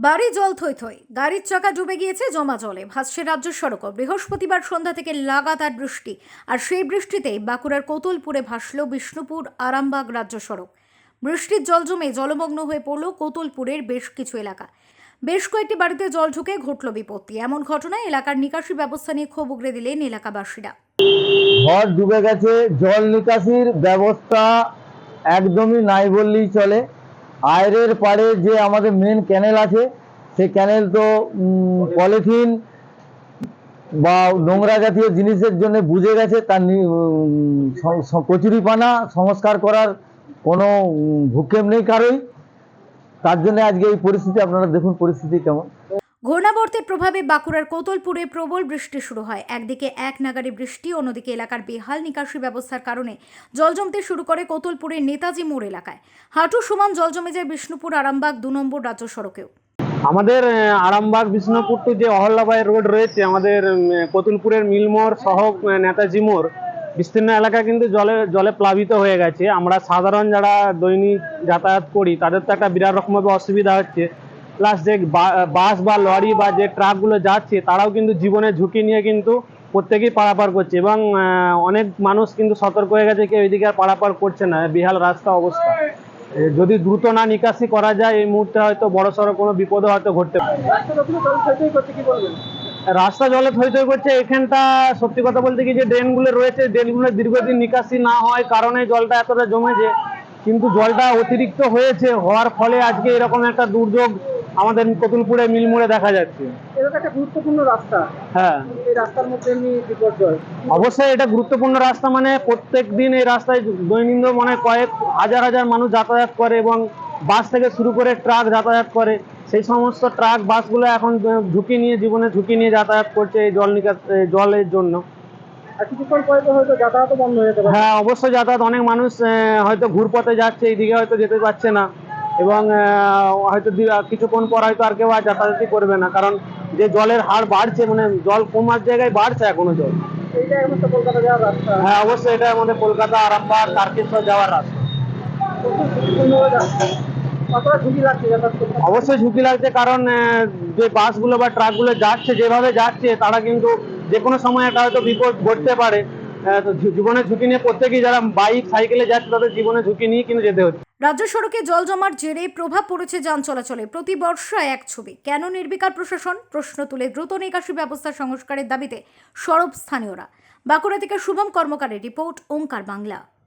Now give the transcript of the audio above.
বাড়ি জল থই থই, গাড়ির চাকা ডুবে গিয়েছে জমা জলে, ভাসছে রাজ্য সড়ক। বৃহস্পতিবার সন্ধ্যা থেকে লাগাতার বৃষ্টি, আর সেই বৃষ্টিতেই বাঁকুড়ার কোতুলপুরে ভাসল বিষ্ণুপুর আরামবাগ রাজ্য সড়ক। বৃষ্টির জল জমে জলমগ্ন হয়ে পড়ল কোতুলপুরের বেশ কিছু এলাকা। বেশ কয়েকটি বাড়িতে জল ঢুকে ঘটল বিপত্তি। এমন ঘটনায় এলাকার নিকাশি ব্যবস্থা নিয়ে ক্ষোভ উগরে দিলেন এলাকাবাসীরা। ঘর ডুবে গেছে, জল নিকাশির ব্যবস্থা একদমই নাই বললেই চলে। আয়রের পাড়ে যে আমাদের মেন ক্যানেল আছে, সেই ক্যানেল তো পলিথিন বা নোংরা জাতীয় জিনিসের জন্য বুঝে গেছে। তার কচুরিপানা সংস্কার করার কোনো ভূক্ষেপ নেই কারোই। তার জন্য আজকে এই পরিস্থিতি। আপনারা দেখুন পরিস্থিতি কেমন। ঘূর্ণাবর্তের প্রভাবে বাঁকুড়ার কোতুলপুরে প্রবল বৃষ্টি শুরু হয়। একদিকে এক নাগাড়ে বৃষ্টি, অন্যদিকে এলাকার বেহাল নিকাশি ব্যবস্থার কারণে জল জমতে শুরু করে কোতুলপুরের নেতাজি মোড় এলাকায়। হাঁটু সমান জল জমে যায় বিষ্ণুপুর আরামবাগ ২ নম্বর রাজ্য সড়কেও। আমাদের আরামবাগ বিষ্ণুপুর টু যে অহল্যাবাই রোড রয়েছে, আমাদের কতুলপুরের মিলমোড় সহ নেতাজি মোড় বিস্তীর্ণ এলাকা কিন্তু জলে প্লাবিত হয়ে গেছে। আমরা সাধারণ যারা দৈনিক যাতায়াত করি তাদের তো একটা বিরাট রকমভাবে অসুবিধা হচ্ছে। প্লাস যে বাস বা লরি বা যে ট্রাকগুলো যাচ্ছে তারাও কিন্তু জীবনের ঝুঁকি নিয়ে কিন্তু প্রত্যেকেই পারাপার করছে, এবং অনেক মানুষ কিন্তু সতর্ক হয়ে গেছে, কেউ এদিকে আর পারাপার করছে না। বেহাল রাস্তা অবস্থা, যদি দ্রুত না নিকাশি করা যায় এই মুহূর্তে হয়তো বড়সড় কোনো বিপদও হয়তো ঘটতে পারে। রাস্তা জলে থই থই করছে এখানটা। সত্যি কথা বলতে কি, যে ড্রেনগুলো রয়েছে, ড্রেনগুলো দীর্ঘদিন নিকাশি না হয় কারণে জলটা এতটা জমেছে। কিন্তু জলটা অতিরিক্ত হওয়ার ফলে আজকে এরকম একটা দুর্যোগ আমাদের কতুলপুরে মিলমোড়ে দেখা যাচ্ছে। এটা একটা গুরুত্বপূর্ণ রাস্তা। হ্যাঁ, এই রাস্তার মধ্যে এমনি বিপর্যয়। অবশ্যই এটা গুরুত্বপূর্ণ রাস্তা। মানে প্রত্যেক দিন এই রাস্তায় দৈনন্দিন মানে কয়েক হাজার হাজার মানুষ যাতায়াত করে, এবং বাস থেকে শুরু করে ট্রাক যাতায়াত করে। সেই সমস্ত ট্রাক বাসগুলো এখন জীবনের ঝুঁকি নিয়ে যাতায়াত করছে এই জলের জন্য। আর কিছুক্ষণ পরে তো হয়তো যাতায়াতও বন্ধ হয়ে যাবে। হ্যাঁ, অবশ্যই যাতায়াত। অনেক মানুষ হয়তো ঘুরপথে যাচ্ছে, এইদিকে হয়তো যেতে পারছে না, এবং হয়তো কিছুক্ষণ পর হয়তো আর কেউ আর যাতায়াতই করবে না, কারণ যে জলের হার বাড়ছে, মানে জল কমার জায়গায় বাড়ছে এখনো জল। এইটা এখন তো কলকাতা যাওয়ার রাস্তা। হ্যাঁ, অবশ্যই এটা আমাদের কলকাতা আরামবাগ তারকেশ্বর যাওয়ার রাস্তা। প্রচুর ঝুঁকিপূর্ণ হয়ে যাচ্ছে। কতটা ঝুঁকি লাগছে যাতায়াত করতে? অবশ্যই ঝুঁকি লাগছে, কারণ যে বাসগুলো বা ট্রাকগুলো যাচ্ছে যেভাবে যাচ্ছে, তারা কিন্তু যে কোনো সময় একটা হয়তো বিপদ ঘটতে পারে। তো জীবনের ঝুঁকি নিয়ে প্রত্যেকেই যারা বাইক সাইকেলে যাচ্ছে তাদের জীবনের ঝুঁকি নিয়ে কিন্তু যেতে হচ্ছে। রাজ্য সড়কে জল জমার জেরে প্রভাব পড়েছে যান চলাচলে। প্রতি বর্ষায় এক ছবি। কেন নির্বিকার প্রশাসন? প্রশ্ন তুলে দ্রুত নিকাশি ব্যবস্থা সংস্কারের দাবিতে সরব স্থানীয়রা। বাঁকুড়া থেকে শুভম কর্মকারের রিপোর্ট, ওঙ্কার বাংলা।